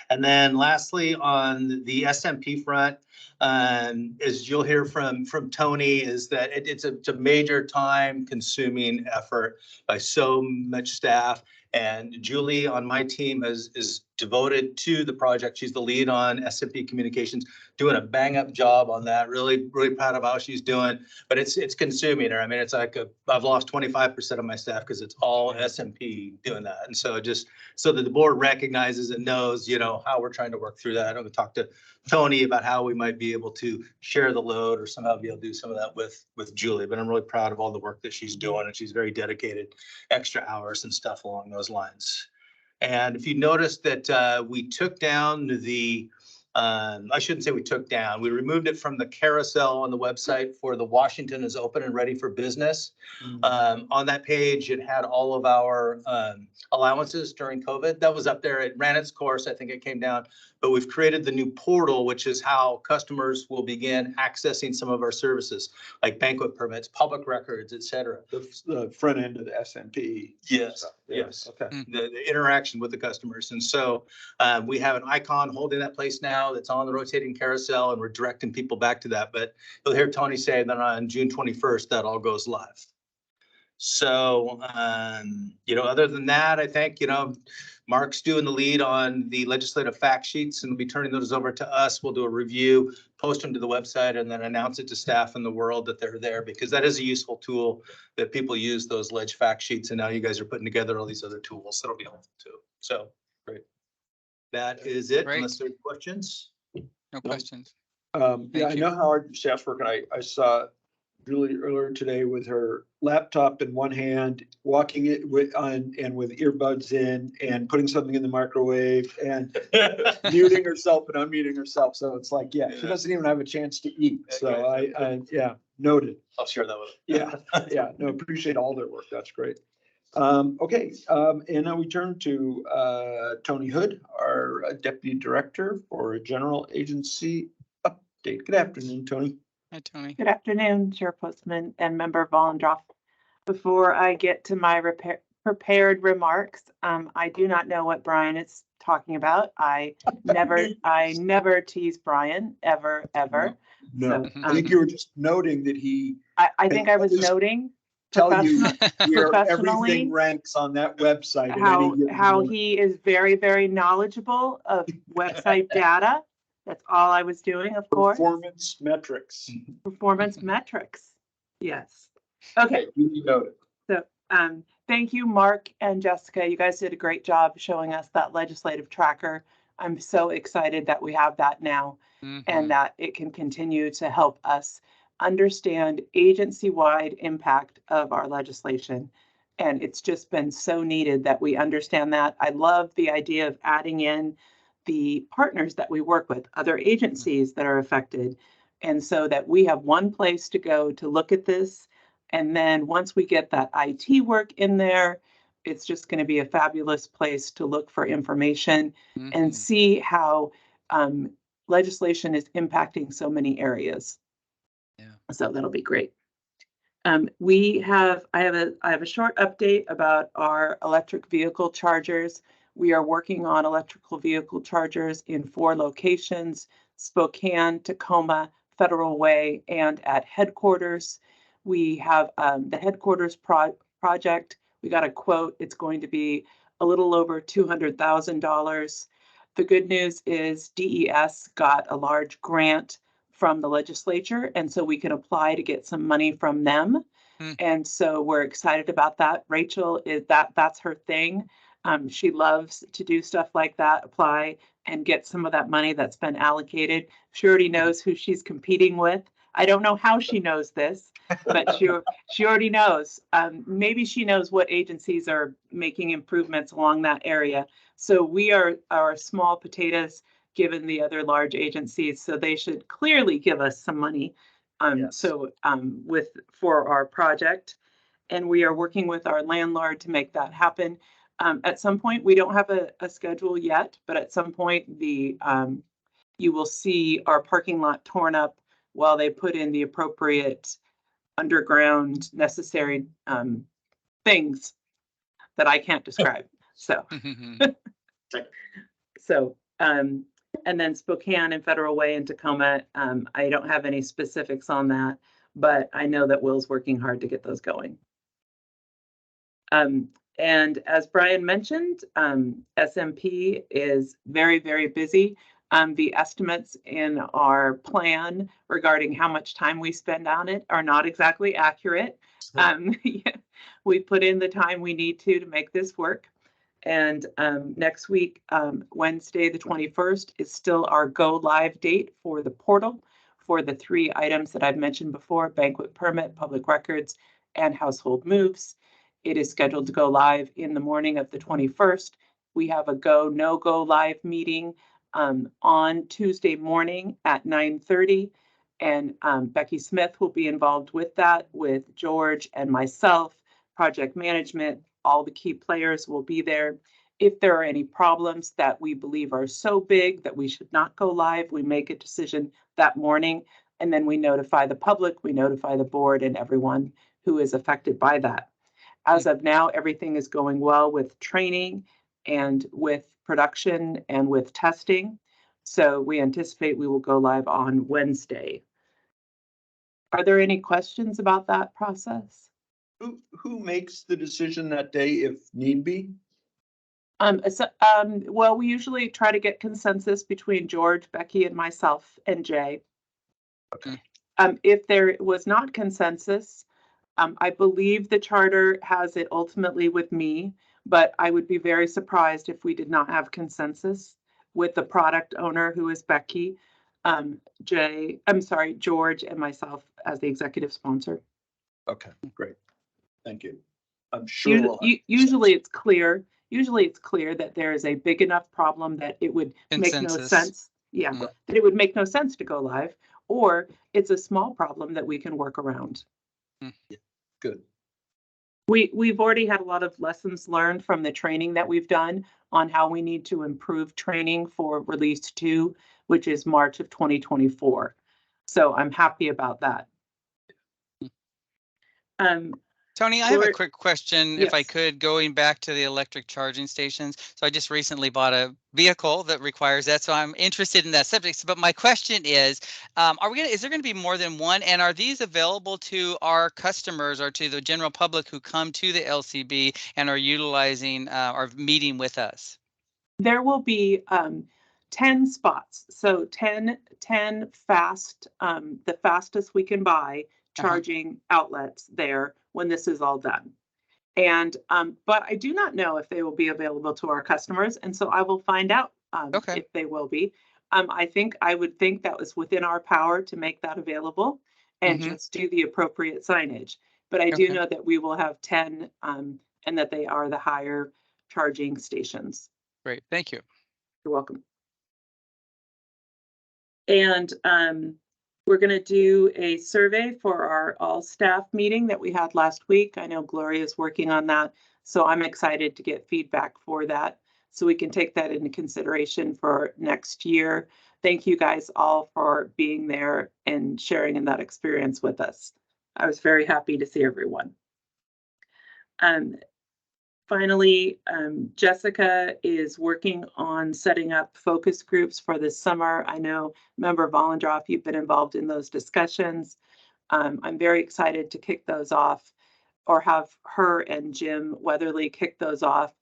[SPEAKER 8] And then lastly, on the SMP front, as you'll hear from Tony, is that it's a major time consuming effort by so much staff. And Julie on my team is devoted to the project. She's the lead on SMP communications, doing a bang up job on that. Really, really proud of how she's doing, but it's consuming her. I mean, it's like I've lost 25% of my staff because it's all SMP doing that. And so just so that the board recognizes and knows, you know, how we're trying to work through that. I'm going to talk to Tony about how we might be able to share the load or somehow be able to do some of that with Julie. But I'm really proud of all the work that she's doing, and she's very dedicated, extra hours and stuff along those lines. And if you notice that we took down the, I shouldn't say we took down, we removed it from the carousel on the website for the Washington is open and ready for business. On that page, it had all of our allowances during COVID. That was up there. It ran its course. I think it came down. But we've created the new portal, which is how customers will begin accessing some of our services, like banquet permits, public records, et cetera.
[SPEAKER 2] The front end of the SMP.
[SPEAKER 8] Yes,
[SPEAKER 2] stuff.
[SPEAKER 8] yes.
[SPEAKER 2] Okay.
[SPEAKER 8] The interaction with the customers. And so we have an icon holding that place now that's on the rotating carousel, and we're directing people back to that. But you'll hear Tony say that on June 21st, that all goes live. So, you know, other than that, I think, you know, Mark's doing the lead on the legislative fact sheets and we'll be turning those over to us. We'll do a review, post them to the website, and then announce it to staff in the world that they're there, because that is a useful tool that people use, those ledge fact sheets. And now you guys are putting together all these other tools. That'll be helpful too. So great. That is it,
[SPEAKER 4] Great.
[SPEAKER 8] unless there are questions.
[SPEAKER 4] No questions.
[SPEAKER 2] Yeah, I
[SPEAKER 4] Thank you.
[SPEAKER 2] know how hard your staff's working. I saw Julie earlier today with her laptop in one hand, walking it with and with earbuds in and putting something in the microwave and muting herself and unmuting herself. So it's like, yeah, she doesn't even have a chance to eat. So yeah, noted.
[SPEAKER 8] I'll share that with
[SPEAKER 2] Yeah, yeah, no, appreciate all their work. That's great. Okay, and now we turn to Tony Hood, our Deputy Director for General Agency Update. Good afternoon, Tony.
[SPEAKER 4] Hi, Tony.
[SPEAKER 9] Good afternoon, Chair Postman and Member Vollendroff. Before I get to my prepared remarks, I do not know what Brian is talking about. I never tease Brian, ever.
[SPEAKER 2] No,
[SPEAKER 9] So,
[SPEAKER 2] I think you were just noting that he
[SPEAKER 9] I think I was
[SPEAKER 2] Just
[SPEAKER 9] noting
[SPEAKER 2] tell you where
[SPEAKER 9] professionally
[SPEAKER 2] everything ranks on that website. at any given
[SPEAKER 9] how
[SPEAKER 2] moment.
[SPEAKER 9] he is very knowledgeable of website data. That's all I was doing, of course.
[SPEAKER 2] Performance metrics.
[SPEAKER 9] Performance metrics. Yes. Okay.
[SPEAKER 2] You noted.
[SPEAKER 9] So, thank you, Mark and Jessica. You guys did a great job showing us that legislative tracker. I'm so excited that we have that now and that it can continue to help us understand agency-wide impact of our legislation. And it's just been so needed that we understand that. I love the idea of adding in the partners that we work with, other agencies that are affected. And so that we have one place to go to look at this. And then once we get that IT work in there, it's just going to be a fabulous place to look for information and see how legislation is impacting so many areas.
[SPEAKER 4] Yeah.
[SPEAKER 9] So that'll be great. I have a short update about our electric vehicle chargers. We are working on electrical vehicle chargers in 4 locations: Spokane, Tacoma, Federal Way, and at headquarters. We have the headquarters project. We got a quote. It's going to be a little over $200,000. The good news is DES got a large grant from the legislature, and so we can apply to get some money from them. And so we're excited about that. Rachel that's her thing. She loves to do stuff like that, apply and get some of that money that's been allocated. She already knows who she's competing with. I don't know how she knows this, but she already knows. Maybe she knows what agencies are making improvements along that area. So we are small potatoes given the other large agencies, so they should clearly give us some money.
[SPEAKER 2] Yes.
[SPEAKER 9] For our project, and we are working with our landlord to make that happen. At some point, we don't have a schedule yet, but at some point you will see our parking lot torn up while they put in the appropriate underground necessary things that I can't describe. And then Spokane and Federal Way and Tacoma, I don't have any specifics on that, but I know that Will's working hard to get those going. And as Brian mentioned, SMP is very busy. The estimates in our plan regarding how much time we spend on it are not exactly accurate. We put in the time we need to make this work. And next week, Wednesday, the 21st, is still our go live date for the portal for the 3 items that I've mentioned before: banquet permit, public records, and household moves. It is scheduled to go live in the morning of the 21st. We have a no-go live meeting on Tuesday morning at 9:30. And Becky Smith will be involved with that, with George and myself, project management. All the key players will be there. If there are any problems that we believe are so big that we should not go live, we make a decision that morning, and then we notify the public, we notify the board and everyone who is affected by that. As of now, everything is going well with training and with production and with testing. So we anticipate we will go live on Wednesday. Are there any questions about that process?
[SPEAKER 2] Who makes the decision that day if need be?
[SPEAKER 9] Well, we usually try to get consensus between George, Becky, and myself and Jay.
[SPEAKER 2] Okay.
[SPEAKER 9] If there was not consensus, I believe the charter has it ultimately with me, but I would be very surprised if we did not have consensus with the product owner, who is Becky, George, and myself as the executive sponsor.
[SPEAKER 2] Okay, great. Thank you. I'm sure we'll have
[SPEAKER 9] Usually it's clear that there is a big enough problem that it would make no
[SPEAKER 4] Consensus.
[SPEAKER 9] sense. Yeah,
[SPEAKER 4] Mm.
[SPEAKER 9] that it would make no sense to go live, or it's a small problem that we can work around.
[SPEAKER 2] good.
[SPEAKER 9] We've already had a lot of lessons learned from the training that we've done on how we need to improve training for release 2, which is March of 2024. So I'm happy about that.
[SPEAKER 4] Tony, I have a
[SPEAKER 9] George-
[SPEAKER 4] quick question, if I
[SPEAKER 9] Yes.
[SPEAKER 4] could, going back to the electric charging stations. So I just recently bought a vehicle that requires that, so I'm interested in that subject. But my question is there going to be more than one? And are these available to our customers or to the general public who come to the LCB and are utilizing or meeting with us?
[SPEAKER 9] There will be 10 spots. So 10 fast, the fastest we can buy charging outlets there when this is all done. And but I do not know if they will be available to our customers, and so I will find out
[SPEAKER 4] Okay.
[SPEAKER 9] if they will be. I would think that was within our power to make that available and just do the appropriate signage. But I do
[SPEAKER 4] Okay.
[SPEAKER 9] know that we will have 10 and that they are the higher charging stations.
[SPEAKER 4] Great. Thank you.
[SPEAKER 9] You're welcome. And we're going to do a survey for our all staff meeting that we had last week. I know Gloria is working on that, so I'm excited to get feedback for that so we can take that into consideration for next year. Thank you guys all for being there and sharing in that experience with us. I was very happy to see everyone. Finally, Jessica is working on setting up focus groups for this summer. I know, Member Vollendroff, you've been involved in those discussions. I'm very excited to kick those off, or have her and Jim Weatherly kick those off.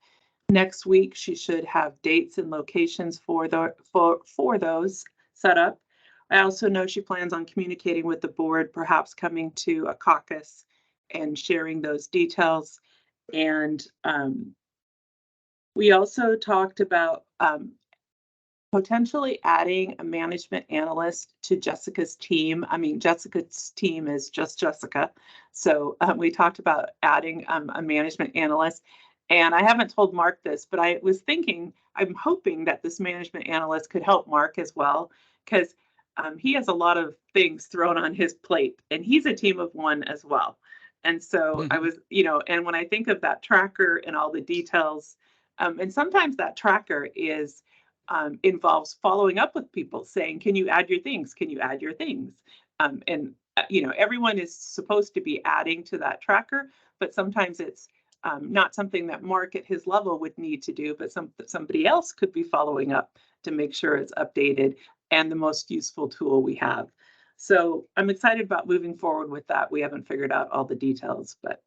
[SPEAKER 9] Next week, she should have dates and locations for those set up. I also know she plans on communicating with the board, perhaps coming to a caucus and sharing those details. And we also talked about potentially adding a management analyst to Jessica's team. I mean, Jessica's team is just Jessica. So we talked about adding a management analyst. And I haven't told Mark this, but I was thinking, I'm hoping that this management analyst could help Mark as well, because he has a lot of things thrown on his plate, and he's a team of one as well. And so I was, and when I think of that tracker and all the details, and sometimes that tracker is involves following up with people saying, can you add your things? Can you add your things? Everyone is supposed to be adding to that tracker, but sometimes it's not something that Mark at his level would need to do, but somebody else could be following up to make sure it's updated and the most useful tool we have. So I'm excited about moving forward with that. We haven't figured out all the details, but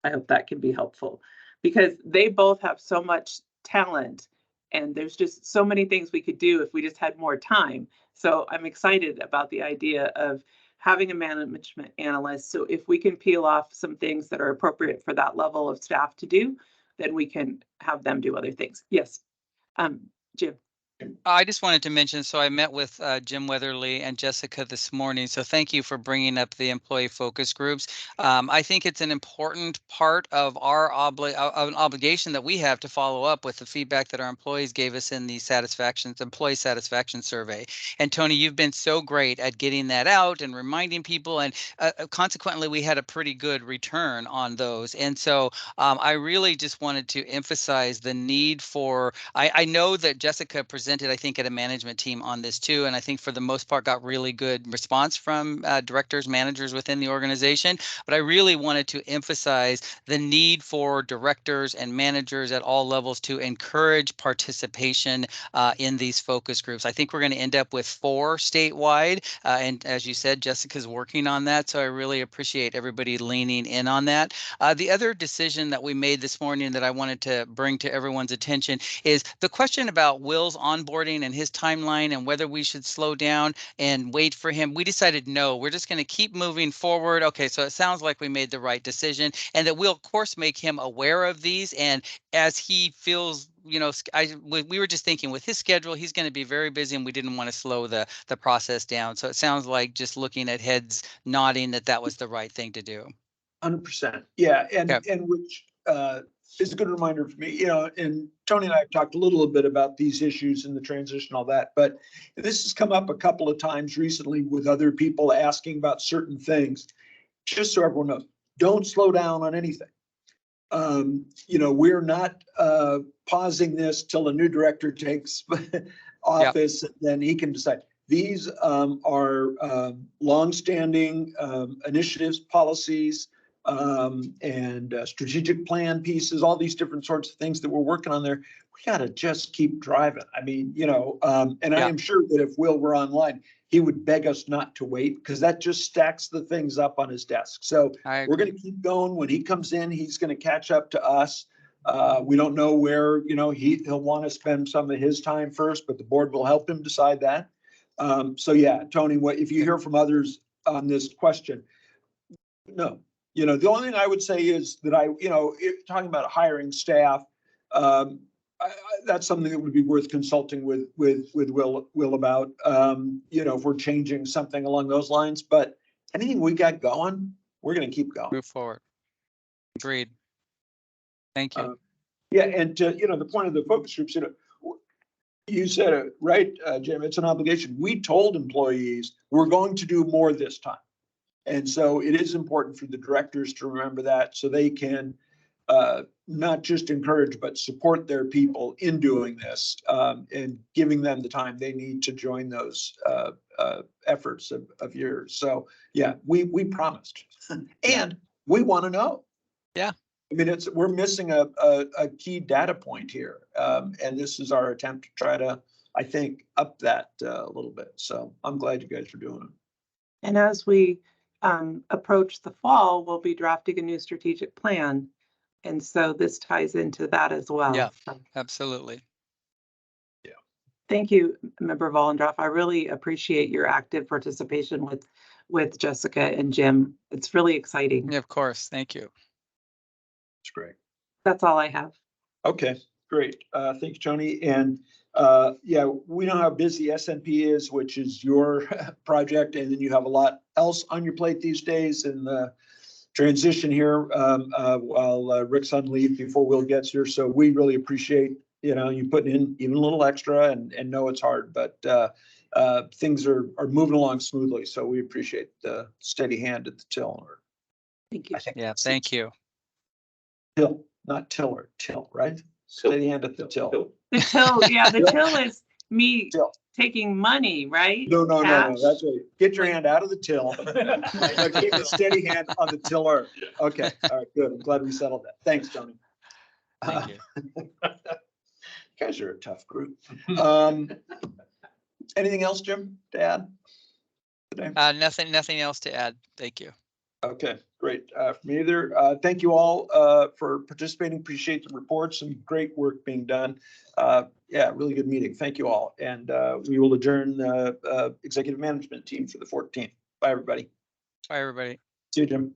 [SPEAKER 9] I hope that can be helpful, because they both have so much talent and there's just so many things we could do if we just had more time. So I'm excited about the idea of having a management analyst. So if we can peel off some things that are appropriate for that level of staff to do, then we can have them do other things. Yes, Jim.
[SPEAKER 4] I just wanted to mention, so I met with Jim Weatherly and Jessica this morning. So thank you for bringing up the employee focus groups. I think it's an important part of our obligation that we have to follow up with the feedback that our employees gave us in the employee satisfaction survey. And Tony, you've been so great at getting that out and reminding people, and consequently, we had a pretty good return on those. And so I really just wanted to emphasize the need for, I know that Jessica presented presented, I think, at a management team on this too. And I think for the most part got really good response from directors, managers within the organization. But I really wanted to emphasize the need for directors and managers at all levels to encourage participation in these focus groups. I think we're going to end up with 4 statewide. And as you said, Jessica's working on that. So I really appreciate everybody leaning in on that. The other decision that we made this morning that I wanted to bring to everyone's attention is the question about Will's onboarding and his timeline and whether we should slow down and wait for him. We decided no, we're just going to keep moving forward. Okay, so it sounds like we made the right decision, and that we'll of course make him aware of these. And as he feels, you know, we were just thinking with his schedule, he's going to be very busy, and we didn't want to slow the process down. So it sounds like just looking at heads nodding that was the right thing to do.
[SPEAKER 2] 100%. Yeah. And,
[SPEAKER 4] Yep.
[SPEAKER 2] and which is a good reminder for me, you know, and Tony and I have talked a little bit about these issues in the transition, all that, but this has come up a couple of times recently with other people asking about certain things. Just so everyone knows, don't slow down on anything. You know, we're not pausing this till a new director takes office, yep. Then he can decide. These are longstanding initiatives, policies, and strategic plan pieces, all these different sorts of things that we're working on there. We got to just keep driving. I mean, you know, and yeah. I am sure that if Will were online, he would beg us not to wait, because that just stacks the things up on his desk. So we're going to keep going. When he comes in, he's going to catch up to us. We don't know where, you know, he'll want to spend some of his time first, but the board will help him decide that. So yeah, Tony, what if you hear from others on this question? No, you know, the only thing I would say is that you know, talking about hiring staff, that's something that would be worth consulting with Will about, you know, if we're changing something along those lines. But anything we got going, we're going to keep going.
[SPEAKER 4] Move forward. Agreed. Thank you.
[SPEAKER 2] Yeah, and you know, the point of the focus groups, you know, you said it right, Jim. It's an obligation. We told employees we're going to do more this time, and so it is important for the directors to remember that, so they can not just encourage but support their people in doing this, and giving them the time they need to join those efforts of yours. So yeah, we promised, and we want to know. Yeah. I mean, we're missing a key data point here, and this is our attempt to try to, I think, up that a little bit. So I'm glad you guys are doing it.
[SPEAKER 9] And as we approach the fall, we'll be drafting a new strategic plan. And so this ties into that as well.
[SPEAKER 4] Yeah, absolutely.
[SPEAKER 2] Yeah.
[SPEAKER 9] Thank you, Member Vollendorf. I really appreciate your active participation with Jessica and Jim. It's really exciting.
[SPEAKER 4] Yeah, of course. Thank you.
[SPEAKER 2] That's great.
[SPEAKER 9] That's all I have.
[SPEAKER 2] Okay, great. Thank you, Tony. And yeah, we know how busy SNP is, which is your project, and then you have a lot else on your plate these days in the transition here while Rick's on leave before Will gets here. So we really appreciate, you know, you putting in even a little extra, and know it's hard, but things are moving along smoothly. So we appreciate the steady hand at the till.
[SPEAKER 9] Thank you.
[SPEAKER 4] Yeah, thank you.
[SPEAKER 2] Till, not tiller, till, right? Steady hand at the till.
[SPEAKER 9] The till, yeah, the till is me taking money, right?
[SPEAKER 2] No, that's right. Get your hand out of the till. Keep a steady hand on the tiller. Okay, all right, good. I'm glad we settled that. Thanks, Tony.
[SPEAKER 4] Thank you.
[SPEAKER 2] You guys are a tough group. Anything else, Jim, to add today?
[SPEAKER 4] Nothing else to add. Thank you.
[SPEAKER 2] Okay, great. For me either. Thank you all for participating. Appreciate the reports and great work being done. Yeah, really good meeting. Thank you all. And we will adjourn the executive management team for the 14th. Bye, everybody.
[SPEAKER 4] Bye, everybody.
[SPEAKER 2] See you, Jim.